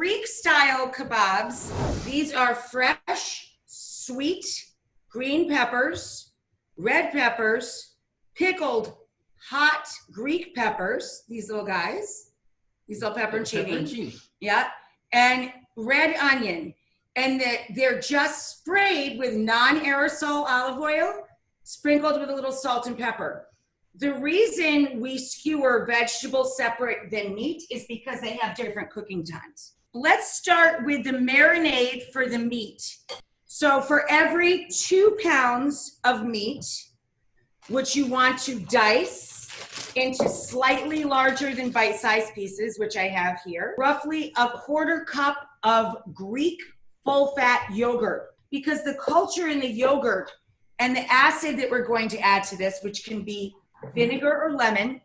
Greek style kebabs. These are fresh, sweet green peppers, red peppers, pickled hot Greek peppers, these little guys, these little pepperoncini. Yeah, and red onion. And they're just sprayed with non-aerosol olive oil, sprinkled with a little salt and pepper. The reason we skewer vegetables separate than meat is because they have different cooking times. Let's start with the marinade for the meat. So for every 2 pounds of meat, which you want to dice into slightly larger than bite-sized pieces, which I have here, roughly a 1/4 cup of Greek full-fat yogurt, because the culture in the yogurt and the acid that we're going to add to this, which can be vinegar or lemon,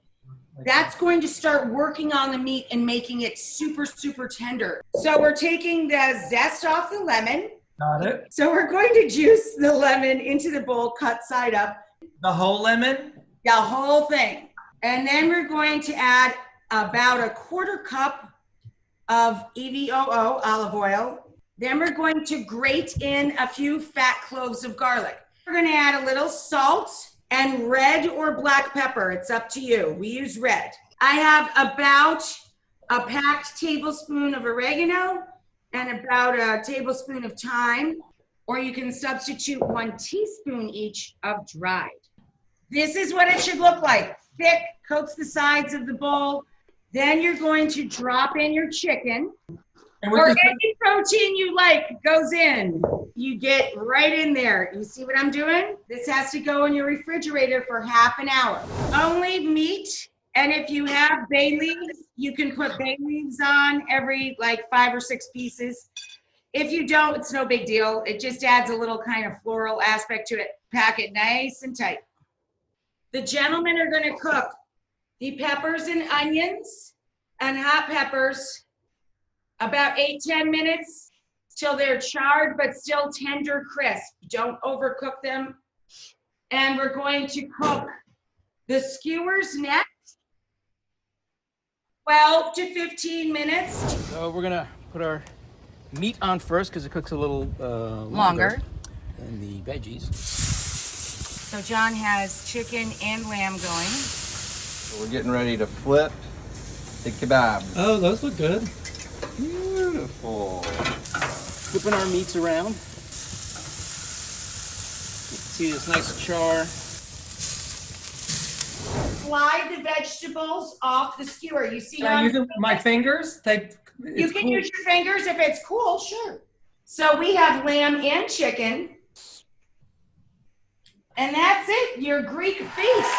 that's going to start working on the meat and making it super, super tender. So we're taking the zest off the lemon. Got it. So we're going to juice the lemon into the bowl, cut side up. The whole lemon? The whole thing. And then we're going to add about a 1/4 cup of EVOO, olive oil. Then we're going to grate in a few fat cloves of garlic. We're going to add a little salt and red or black pepper. It's up to you. We use red. I have about a packed tablespoon of oregano and about a tablespoon of thyme, or you can substitute 1 teaspoon each of dried. This is what it should look like. Thick, coats the sides of the bowl. Then you're going to drop in your chicken. Or any protein you like goes in. You get right in there. You see what I'm doing? This has to go in your refrigerator for half an hour. Only meat, and if you have bay leaves, you can put bay leaves on every like 5 or 6 pieces. If you don't, it's no big deal. It just adds a little kind of floral aspect to it. Pack it nice and tight. The gentlemen are gonna cook the peppers and onions and hot peppers about 8-10 minutes till they're charred but still tender crisp. Don't overcook them. And we're going to cook the skewers next, 12 to 15 minutes. So we're gonna put our meat on first because it cooks a little longer than the veggies. So John has chicken and lamb going. So we're getting ready to flip the kebabs. Oh, those look good. Beautiful. Flipping our meats around. You can see this nice char. Slide the vegetables off the skewer. You see, Can I use my fingers? You can use your fingers if it's cool, sure. So we have lamb and chicken. And that's it, your Greek feast.